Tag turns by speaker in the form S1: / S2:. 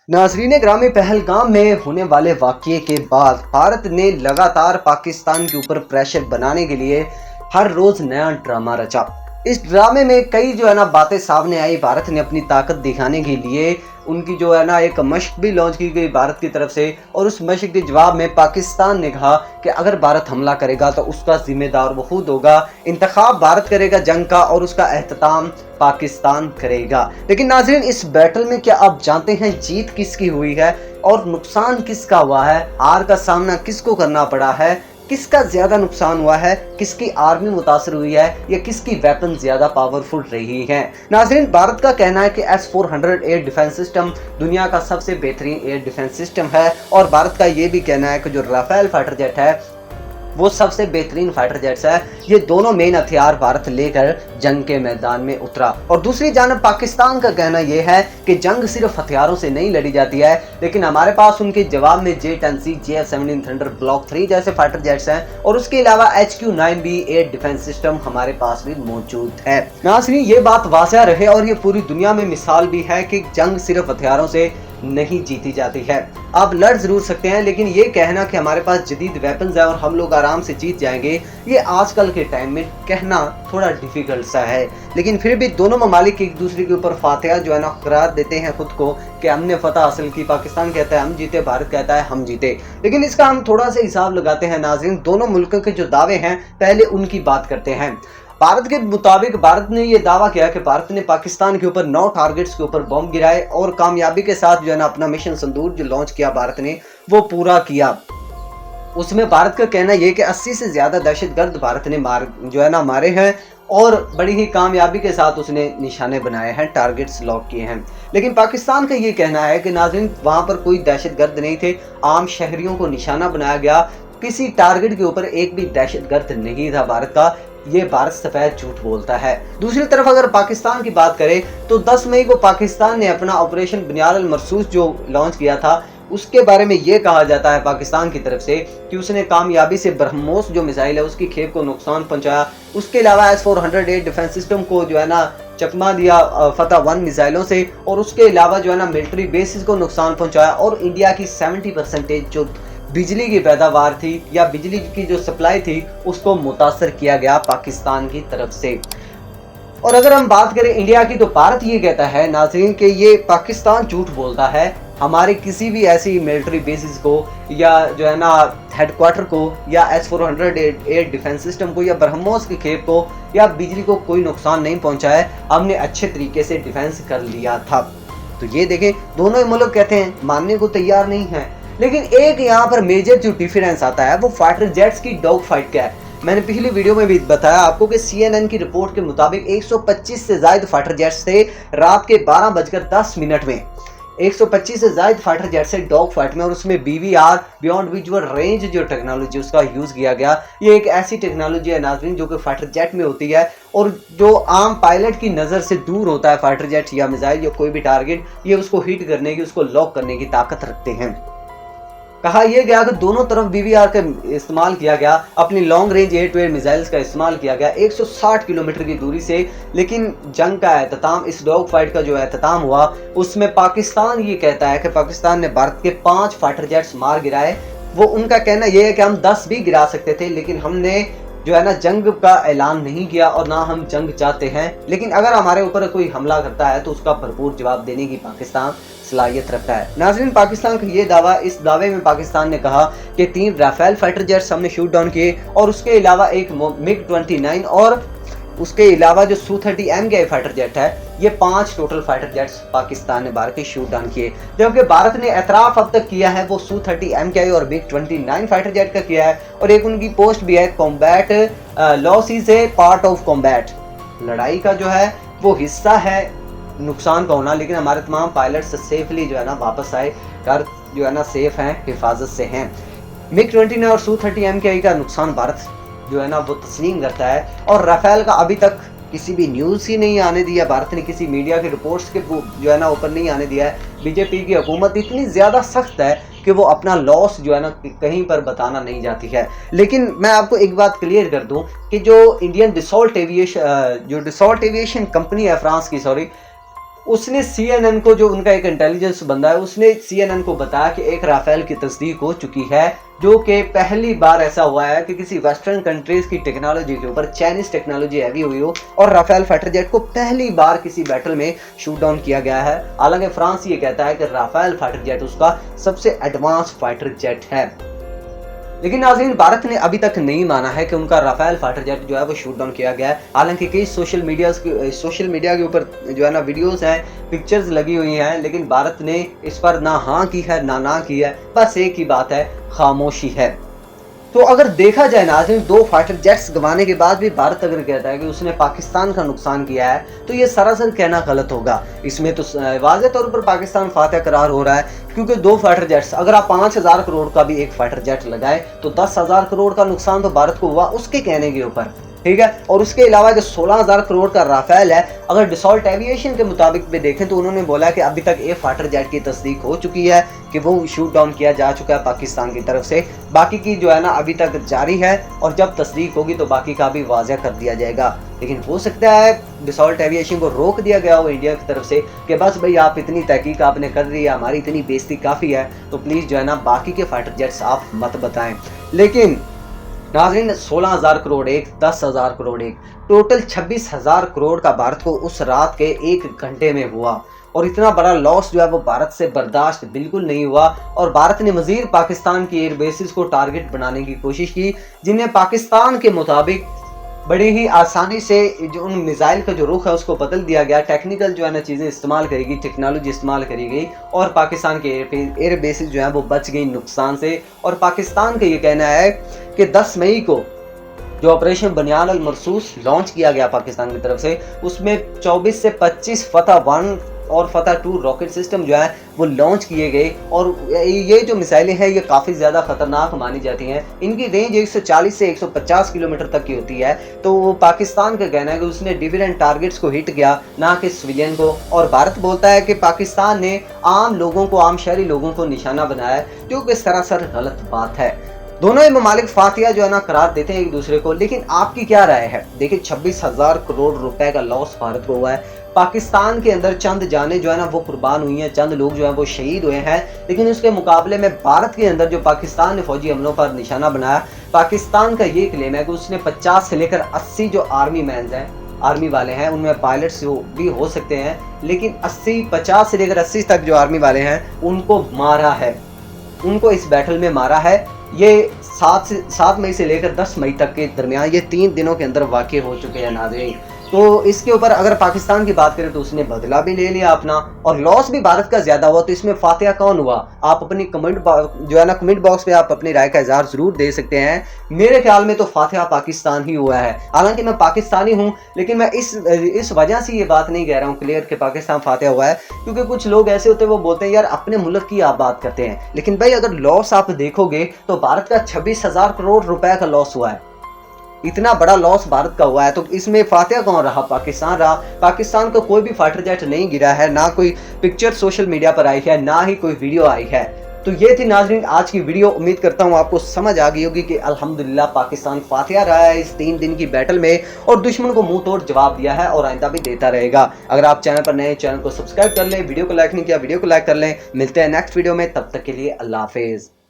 S1: नाज़रीन ग्रामी, पहलगाम में होने वाले वाक़ये के बाद भारत ने लगातार पाकिस्तान के ऊपर प्रेशर बनाने के लिए हर रोज़ नया ड्रामा रचा। इस ड्रामे में कई बातें सामने आई। भारत ने अपनी ताकत दिखाने के लिए उनकी एक मशक भी लॉन्च की गई भारत की तरफ से, और उस मशक के जवाब में पाकिस्तान ने कहा कि अगर भारत हमला करेगा तो उसका जिम्मेदार वो खुद होगा, इंतखाब भारत करेगा जंग का और उसका एहतमाम पाकिस्तान करेगा। लेकिन नाज़रीन, इस बैटल में क्या आप जानते हैं जीत किसकी हुई है और नुकसान किसका हुआ है? हार का सामना किसको करना पड़ा है? किसका ज्यादा नुकसान हुआ है? किसकी आर्मी मुतासर हुई है या किसकी वेपन ज्यादा पावरफुल रही है? नाज़रीन, भारत का कहना है कि S-400 एयर डिफेंस सिस्टम दुनिया का सबसे बेहतरीन एयर डिफेंस सिस्टम है, और भारत का ये भी कहना है कि जो राफेल फाइटर जेट है वो सबसे बेहतरीन फाइटर जेट्स है। ये दोनों मेन हथियार भारत लेकर जंग के मैदान में उतरा। और दूसरी जानब पाकिस्तान का कहना यह है कि जंग सिर्फ हथियारों से नहीं लड़ी जाती है, लेकिन हमारे पास उनके जवाब में J-10C, JF-17 थंडर ब्लॉक 3 जैसे फाइटर जेट्स हैं, और उसके अलावा HQ-9B एयर डिफेंस सिस्टम हमारे पास भी मौजूद है। नाज़रीन, ये बात वाज़ह रहे और ये पूरी दुनिया में मिसाल भी है कि जंग सिर्फ हथियारों से नहीं जीती जाती है। आप लड़ जरूर सकते हैं, लेकिन ये कहना कि हमारे पास जदीद वेपन्स है और हम लोग आराम से जीत जाएंगे, ये आजकल के टाइम में कहना थोड़ा डिफिकल्ट सा है। लेकिन फिर भी दोनों ममालिक एक दूसरे के ऊपर फातिहा करार देते हैं खुद को कि हमने फतह हासिल की। पाकिस्तान कहता है हम जीते, भारत कहता है हम जीते। लेकिन इसका हम थोड़ा सा हिसाब लगाते हैं नाज़रीन। दोनों मुल्कों के जो दावे हैं पहले उनकी बात करते हैं। भारत के मुताबिक भारत ने यह दावा किया कि भारत ने पाकिस्तान के ऊपर 9 टारगेट्स के ऊपर बम गिराए और कामयाबी के साथ अपना मिशन सिंदूर जो लॉन्च किया भारत ने वो पूरा किया। उसमें भारत का कहना यह कि 80 से ज्यादा दहशतगर्द भारत ने मारे हैं और बड़ी ही कामयाबी के साथ उसने निशाने बनाए हैं, टारगेट्स लॉक किए हैं। लेकिन पाकिस्तान का ये कहना है कि नाज़रीन वहां पर कोई दहशतगर्द नहीं थे, आम शहरियों को निशाना बनाया गया, किसी टारगेट के ऊपर एक भी दहशतगर्द नहीं था भारत का। ये भारत सफेद झूठ बोलता है। दूसरी तरफ अगर पाकिस्तान की बात करें तो 10 मई को पाकिस्तान ने अपना ऑपरेशन बुनियाद अल मरसूस जो लॉन्च किया था, उसके बारे में ये कहा जाता है पाकिस्तान की तरफ से कि उसने कामयाबी से ब्रह्मोस जो मिसाइल है उसकी खेप को नुकसान पहुंचाया। उसके अलावा S-400 एयर डिफेंस सिस्टम को चकमा दिया फतह 1 मिसाइलों से, और उसके अलावा मिलिट्री बेसिस को नुकसान पहुंचाया। और इंडिया की 70% जो बिजली की पैदावार थी या बिजली की जो सप्लाई थी उसको मुतासर किया गया पाकिस्तान की तरफ से। और अगर हम बात करें इंडिया की तो भारत ये कहता है नाज़रीन कि ये पाकिस्तान झूठ बोलता है, हमारे किसी भी ऐसी मिलिट्री बेसिस को या हेडक्वार्टर को या S-400 एयर डिफेंस सिस्टम को या ब्रह्मोस की खेप को या बिजली को कोई नुकसान नहीं पहुंचा है, हमने अच्छे तरीके से डिफेंस कर लिया था। तो ये देखें, दोनों ही मुल्क कहते हैं, मानने को तैयार नहीं है। लेकिन एक यहाँ पर मेजर जो डिफरेंस आता है वो फाइटर जेट्स की डॉग फाइट का है। मैंने पिछली वीडियो में भी बताया आपको कि CNN की रिपोर्ट के मुताबिक 125 से ज्यादा फाइटर जेट्स थे रात के 12:10 में। 125 से ज्यादा फाइटर जेट से डॉग फाइट में, और उसमें BVR बियॉन्ड विजुअल रेंज जो टेक्नोलॉजी उसका यूज किया गया। ये एक ऐसी टेक्नोलॉजी है नाज़रीन जो कि फाइटर जेट में होती है और जो आम पायलट की नज़र से दूर होता है। फाइटर जेट या मिसाइल या कोई भी टारगेट, ये उसको हिट करने की, उसको लॉक करने की ताकत रखते हैं। कहा यह गया कि दोनों तरफ BVR का इस्तेमाल किया गया, अपनी long range air to air missiles का इस्तेमाल किया गया 160 किलोमीटर की दूरी से। लेकिन जंग का एहतमाम, इस डॉग फाइट का जो एहतमाम हुआ उसमें पाकिस्तान ये कहता है कि पाकिस्तान ने भारत के 5 फाइटर जेट्स मार गिराए। वो उनका कहना यह है कि हम 10 भी गिरा सकते थे, लेकिन हमने जंग का ऐलान नहीं किया और ना हम जंग चाहते हैं। लेकिन अगर हमारे ऊपर कोई हमला करता है तो उसका भरपूर जवाब देने की पाकिस्तान सलाहियत रखता है। नाज़रीन, पाकिस्तान का ये दावा, इस दावे में पाकिस्तान ने कहा कि 3 राफेल फाइटर जेट्स हमने शूट डाउन किए और उसके अलावा एक MiG-29 और उसके अलावा जो Su-30 MKI फाइटर जेट है, ये 5 टोटल फाइटर जेट्स पाकिस्तान ने भारत के शूट डाउन किए। जबकि भारत ने एतराफ़ अब तक किया है वो Su-30 MKI और MiG-29 फाइटर जेट का किया है, और एक उनकी पोस्ट भी है, combat loss is a part of combat. लड़ाई का जो है वो हिस्सा है नुकसान का होना, लेकिन हमारे तमाम पायलट्स सेफली वापस आए, घर सेफ हैं, हिफाजत से हैं। MiG-29 और Su-30 MKI का नुकसान भारत वो तस्लीम करता है, और राफेल का अभी तक किसी भी न्यूज़ ही नहीं आने दिया। भारत ने किसी मीडिया के रिपोर्ट्स के ऊपर नहीं आने दिया है। बीजेपी की हुकूमत इतनी ज़्यादा सख्त है कि वो अपना लॉस कहीं पर बताना नहीं चाहती है। लेकिन मैं आपको एक बात क्लियर कर दूं कि जो इंडियन डिसॉल्ट एविएशन कंपनी है फ्रांस की, उसने CNN को, जो उनका एक इंटेलिजेंस बंदा है, उसने CNN को बताया कि एक राफेल की तस्दीक हो चुकी है, जो कि पहली बार ऐसा हुआ है कि किसी वेस्टर्न कंट्रीज की टेक्नोलॉजी के ऊपर चाइनीज टेक्नोलॉजी हैवी हुई हो और राफेल फाइटर जेट को पहली बार किसी बैटल में शूट डाउन किया गया है। हालांकि फ्रांस ये कहता है कि राफेल फाइटर जेट उसका सबसे एडवांस फाइटर जेट है, लेकिन नाज़रीन भारत ने अभी तक नहीं माना है कि उनका राफेल फाइटर जेट जो है वो शूट डाउन किया गया है। हालांकि कई सोशल मीडिया के ऊपर जो है ना वीडियोस हैं, पिक्चर्स लगी हुई हैं, लेकिन भारत ने इस पर ना हाँ की है ना की है, बस एक ही बात है, खामोशी है। तो अगर देखा जाए नाज़रीन, 2 फाइटर जेट्स गंवाने के बाद भी भारत अगर कहता है कि उसने पाकिस्तान का नुकसान किया है, तो ये सरासर कहना गलत होगा। इसमें तो वाज़ेह तौर पर पाकिस्तान फातह करार हो रहा है, क्योंकि 2 फाइटर जेट्स, अगर आप 5000 करोड़ का भी एक फाइटर जेट लगाए तो 10,000 करोड़ का नुकसान तो भारत को हुआ उसके कहने के ऊपर, ठीक है। और उसके अलावा जो 16,000 करोड़ का राफेल है, अगर डिसॉल्ट एविएशन के मुताबिक भी देखें तो उन्होंने बोला कि अभी तक ये फाइटर जेट की तस्दीक हो चुकी है कि वो शूट डाउन किया जा चुका है पाकिस्तान की तरफ से। बाकी की जो है ना अभी तक जारी है, और जब तस्दीक होगी तो बाकी का भी वाज़ेह कर दिया जाएगा। लेकिन हो सकता है डिसॉल्ट एविएशन को रोक दिया गया हो इंडिया की तरफ से कि बस भाई आप इतनी तहकीक आपने कर दी है, हमारी इतनी बेइज्जती काफ़ी है, तो प्लीज़ जो है ना बाकी के फाइटर जेट्स आप मत बताएं। लेकिन नाज़रीन 16,000 करोड़ एक, 10,000 करोड़ एक, टोटल 26,000 करोड़ का भारत को उस रात के 1 घंटे में हुआ, और इतना बड़ा लॉस जो है वो भारत से बर्दाश्त बिल्कुल नहीं हुआ। और भारत ने मज़ीद पाकिस्तान की एयर बेसिस को टारगेट बनाने की कोशिश की, जिन्हें पाकिस्तान के मुताबिक बड़ी ही आसानी से जो उन मिसाइल का जो रुख है उसको बदल दिया गया। टेक्निकल जो है ना चीज़ें इस्तेमाल करेगी, टेक्नोलॉजी इस्तेमाल करी गई, और पाकिस्तान के एयर बेसिस जो है वो बच गई नुकसान से। और पाकिस्तान का ये कहना है कि 10 मई को जो ऑपरेशन बनियान अल मरसूस लॉन्च किया गया पाकिस्तान की तरफ से, उसमें 24 से 25 फतह 1 और फतह 2 रॉकेट सिस्टम जो है वो लॉन्च किए गए। और ये जो मिसाइलें हैं ये काफ़ी ज़्यादा ख़तरनाक मानी जाती हैं। इनकी रेंज 140 से 150 किलोमीटर तक की होती है। तो वो पाकिस्तान का कहना है कि उसने डिफरेंट टारगेट्स को हिट किया, ना कि सिविलियन को। और भारत बोलता है कि पाकिस्तान ने आम लोगों को, आम शहरी लोगों को निशाना बनाया है, जो कि सरासर गलत बात है। दोनों ही ममालिक फातिया जो है ना करार देते हैं एक दूसरे को, लेकिन आपकी क्या राय है? देखिए 26,000 करोड़ रुपए का लॉस भारत को हुआ है। पाकिस्तान के अंदर चंद जाने जो है ना वो कुर्बान हुई हैं, चंद लोग जो हैं वो शहीद हुए हैं, लेकिन उसके मुकाबले में भारत के अंदर जो पाकिस्तान ने फौजी हमलों पर निशाना बनाया, पाकिस्तान का ये क्लेम है कि उसने 50 से लेकर 80 जो आर्मी मैन्स हैं, आर्मी वाले हैं, उनमें पायलट्स भी हो सकते हैं, लेकिन 50 से लेकर 80 तक जो आर्मी वाले हैं उनको मारा है, उनको इस बैटल में मारा है। ये 7 मई से लेकर 10 मई तक के दरमियान ये 3 दिनों के अंदर वाक़ई हो चुके हैं नाज़रीन। तो इसके ऊपर अगर पाकिस्तान की बात करें तो उसने बदला भी ले लिया अपना, और लॉस भी भारत का ज़्यादा हुआ। तो इसमें फातिहा कौन हुआ? आप अपनी कमेंट बॉक्स में आप अपनी राय का इज़हार ज़रूर दे सकते हैं। मेरे ख्याल में तो फातिहा पाकिस्तान ही हुआ है। हालांकि मैं पाकिस्तानी हूँ, लेकिन मैं इस वजह से ये बात नहीं कह रहा हूँ क्लियर कि पाकिस्तान फातिहा हुआ है, क्योंकि कुछ लोग ऐसे होते हैं वो बोलते हैं यार अपने मुल्क की आप बात करते हैं, लेकिन भाई अगर लॉस आप देखोगे तो भारत का 26,000 करोड़ रुपए का लॉस हुआ है। इतना बड़ा लॉस भारत का हुआ है, तो इसमें फातिहा कौन रहा? पाकिस्तान रहा। पाकिस्तान को कोई भी फाइटर जेट नहीं गिरा है, ना कोई पिक्चर सोशल मीडिया पर आई है, ना ही कोई वीडियो आई है। तो ये थी नाज़रीन आज की वीडियो। उम्मीद करता हूँ आपको समझ आ गई होगी कि अल्हम्दुलिल्लाह पाकिस्तान फातिहा रहा है इस 3 दिन की बैटल में, और दुश्मन को मुंह तोड़ जवाब दिया है, और आइंदा भी देता रहेगा। अगर आप चैनल पर नए, चैनल को सब्सक्राइब कर लें, वीडियो को लाइक नहीं किया वीडियो को लाइक कर लें। मिलते हैं नेक्स्ट वीडियो में, तब तक के लिए अल्लाह हाफिज़।